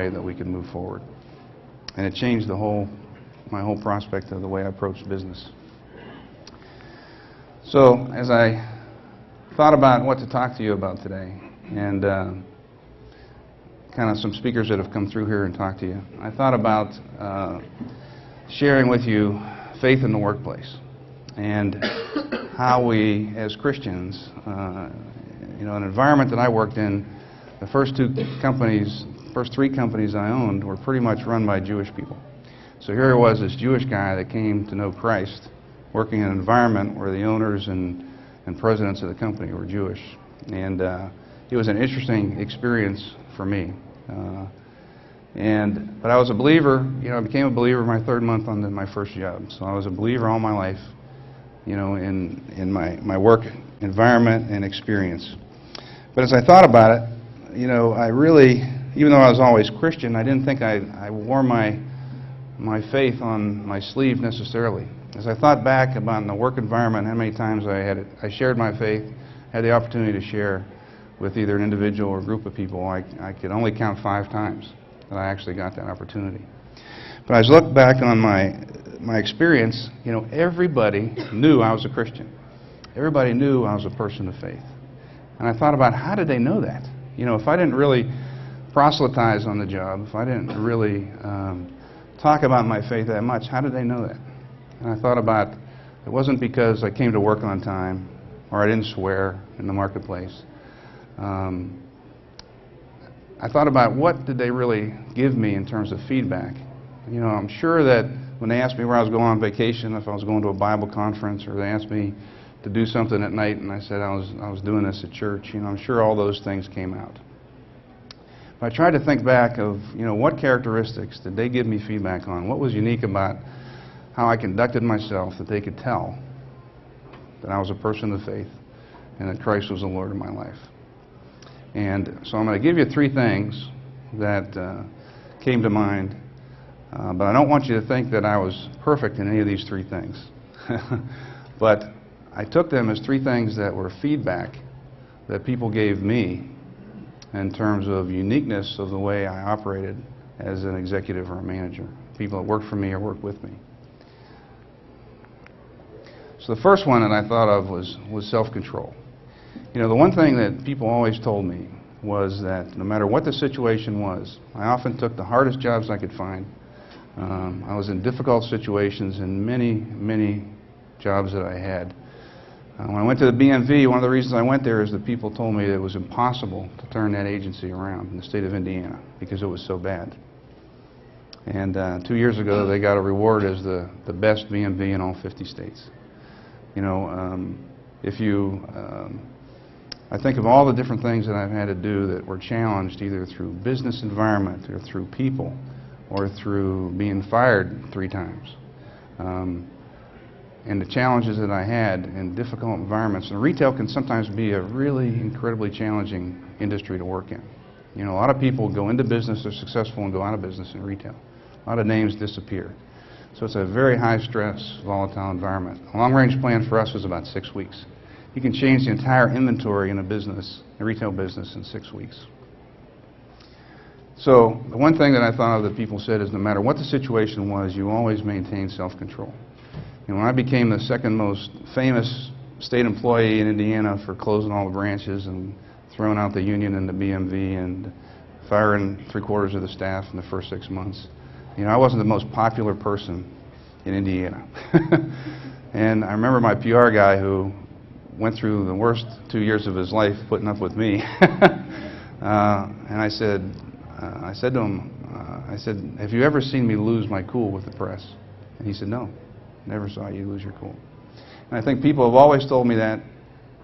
way that we could move forward. And it changed my whole prospect of the way I approached business. So as I thought about what to talk to you about today, and kind of some speakers that have come through here and talked to you, I thought about sharing with you faith in the workplace and how we, as Christians, an environment that I worked in, the first three companies I owned were pretty much run by Jewish people. So here I was, this Jewish guy that came to know Christ, working in an environment where the owners and presidents of the company were Jewish. And it was an interesting experience for me. But I was a believer. I became a believer my third month on my first job. So I was a believer all my life, in my work environment and experience. But as I thought about it, I really, even though I was always Christian, I didn't think I wore my faith on my sleeve necessarily. As I thought back about in the work environment, how many times I shared my faith, had the opportunity to share with either an individual or a group of people, I could only count 5 times that I actually got that opportunity. But as I look back on my experience, everybody knew I was a Christian. Everybody knew I was a person of faith. And I thought about, how did they know that? If I didn't really proselytize on the job, if I didn't really talk about my faith that much, how did they know that? And I thought about, it wasn't because I came to work on time or I didn't swear in the marketplace. I thought about, what did they really give me in terms of feedback? I'm sure that when they asked me where I was going on vacation, if I was going to a Bible conference, or they asked me to do something at night and I said I was doing this at church, I'm sure all those things came out. But I tried to think back of, what characteristics did they give me feedback on? What was unique about how I conducted myself that they could tell that I was a person of faith and that Christ was the Lord of my life? And so I'm going to give you 3 things that came to mind, but I don't want you to think that I was perfect in any of these 3 things. But I took them as 3 things that were feedback that people gave me in terms of uniqueness of the way I operated as an executive or a manager, people that worked for me or worked with me. So the first one that I thought of was self-control. The one thing that people always told me was that no matter what the situation was, I often took the hardest jobs I could find. I was in difficult situations in many jobs that I had. When I went to the BMV, one of the reasons I went there is that people told me that it was impossible to turn that agency around in the state of Indiana because it was so bad. And 2 years ago, they got a reward as the best BMV in all 50 states. I think of all the different things that I've had to do that were challenged either through business environment or through people or through being fired 3 times. And the challenges that I had in difficult environments. And retail can sometimes be a really incredibly challenging industry to work in. A lot of people go into business, they're successful, and go out of business in retail. A lot of names disappear. So it's a very high-stress, volatile environment. A long-range plan for us was about 6 weeks. You can change the entire inventory in a retail business in 6 weeks. So the one thing that I thought of that people said is no matter what the situation was, you always maintain self-control. When I became the second most famous state employee in Indiana for closing all the branches and throwing out the union and the BMV and firing 3/4 of the staff in the first 6 months, I wasn't the most popular person in Indiana. And I remember my PR guy who went through the worst 2 years of his life putting up with me. And I said to him, have you ever seen me lose my cool with the press? And he said, no, never saw you lose your cool. And I think people have always told me that.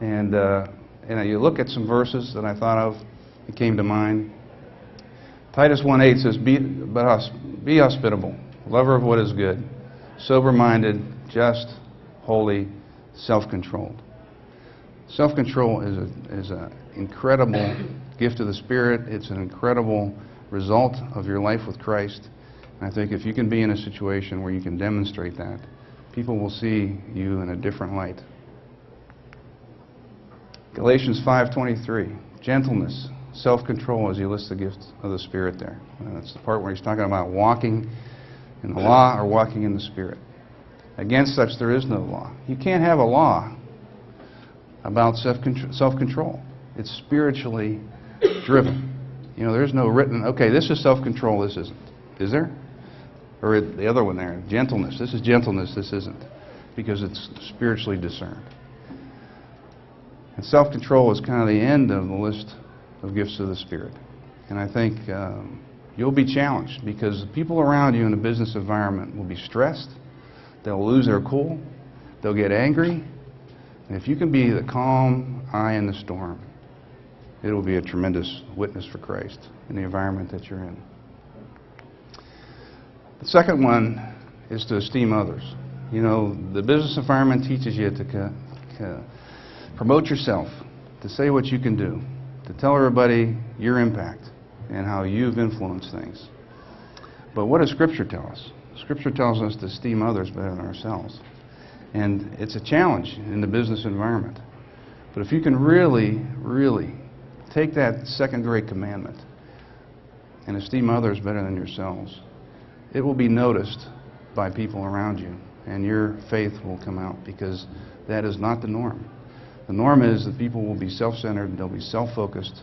And you look at some verses that I thought of, it came to mind. Titus 1:8 says, be hospitable, lover of what is good, sober-minded, just, holy, self-controlled. Self-control is an incredible gift of the Spirit. It's an incredible result of your life with Christ. And I think if you can be in a situation where you can demonstrate that, people will see you in a different light. Galatians 5:23, gentleness, self-control as he lists the gifts of the Spirit there. That's the part where he's talking about walking in the law or walking in the Spirit. Against such there is no law. You can't have a law about self-control. It's spiritually driven. You know, there's no written, okay, this is self-control, this isn't. Is there? Or the other one there, gentleness. This is gentleness, this isn't. Because it's spiritually discerned. And self-control is kind of the end of the list of gifts of the Spirit. And I think you'll be challenged because the people around you in a business environment will be stressed. They'll lose their cool. They'll get angry. And if you can be the calm eye in the storm, it will be a tremendous witness for Christ in the environment that you're in. The second one is to esteem others. You know, the business environment teaches you to promote yourself, to say what you can do, to tell everybody your impact and how you've influenced things. But what does Scripture tell us? Scripture tells us to esteem others better than ourselves. And it's a challenge in the business environment. But if you can really, really take that second great commandment and esteem others better than yourselves, it will be noticed by people around you, and your faith will come out, because that is not the norm. The norm is that people will be self-centered, they'll be self-focused,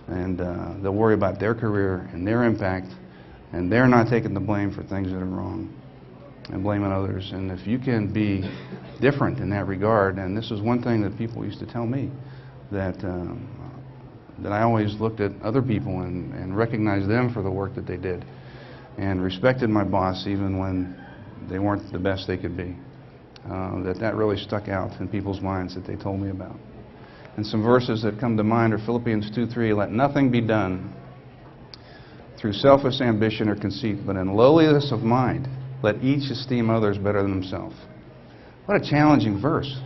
and they'll worry about their career and their impact, and they're not taking the blame for things that are wrong and blaming others. And if you can be different in that regard, and this is one thing that people used to tell me, that I always looked at other people and recognized them for the work that they did, and respected my boss even when they weren't the best they could be. That really stuck out in people's minds that they told me about. And some verses that come to mind are Philippians 2:3, let nothing be done through selfish ambition or conceit, but in lowliness of mind, let each esteem others better than himself. What a challenging verse.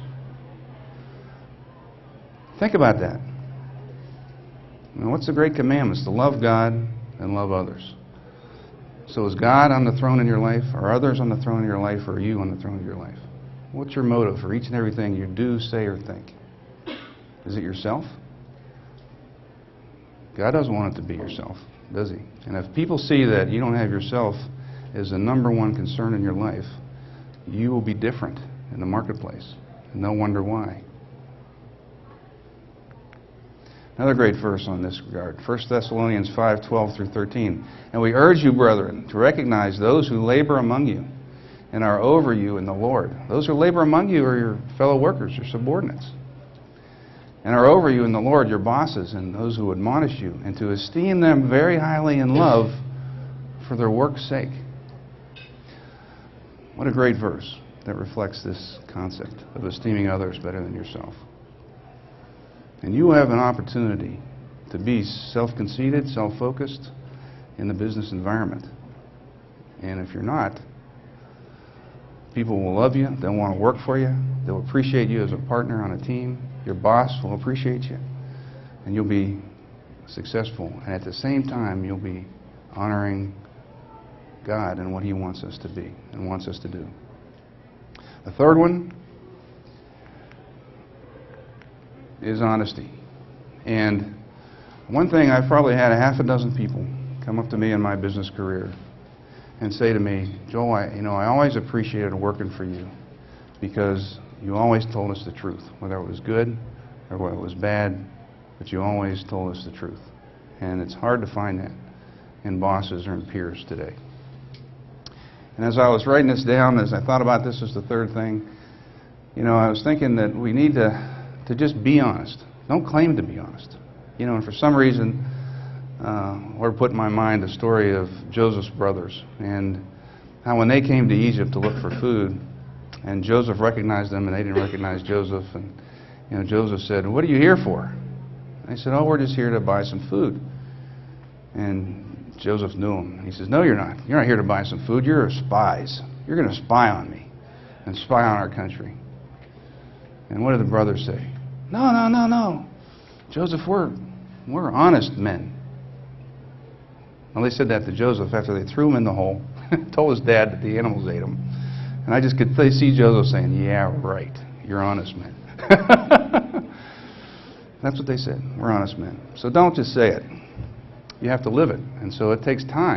Think about that. Now, what's the great commandments? To love God and love others. So is God on the throne in your life? Are others on the throne in your life? Or are you on the throne of your life? What's your motive for each and everything you do, say, or think? Is it yourself? God doesn't want it to be yourself, does He? And if people see that you don't have yourself as the number one concern in your life, you will be different in the marketplace. And no wonder why. Another great verse on this regard, 1 Thessalonians 5:12 through 13. And we urge you, brethren, to recognize those who labor among you and are over you in the Lord. Those who labor among you are your fellow workers, your subordinates, and are over you in the Lord, your bosses, and those who admonish you, and to esteem them very highly in love for their work's sake. What a great verse that reflects this concept of esteeming others better than yourself. And you have an opportunity to be self-conceited, self-focused in the business environment. And if you're not, people will love you, they'll want to work for you, they'll appreciate you as a partner on a team, your boss will appreciate you, and you'll be successful. And at the same time, you'll be honoring God and what He wants us to be and wants us to do. The third one is honesty. And one thing, I've probably had a half a dozen people come up to me in my business career and say to me, Joel, I always appreciated working for you because you always told us the truth, whether it was good or whether it was bad, but you always told us the truth. And it's hard to find that in bosses or in peers today. And as I was writing this down, as I thought about this as the third thing, I was thinking that we need to just be honest. Don't claim to be honest. And for some reason, Lord put in my mind the story of Joseph's brothers and how when they came to Egypt to look for food, and Joseph recognized them and they didn't recognize Joseph, and Joseph said, "What are you here for?" And they said, "Oh, we're just here to buy some food." And Joseph knew him. He says, "No, you're not. You're not here to buy some food. You're spies. You're going to spy on me and spy on our country." And what did the brothers say? No. Joseph, we're honest men. Well, they said that to Joseph after they threw him in the hole, told his dad that the animals ate him. And I just could see Joseph saying, "Yeah, right. You're honest men." That's what they said. We're honest men. So don't just say it. You have to live it. And so it takes time.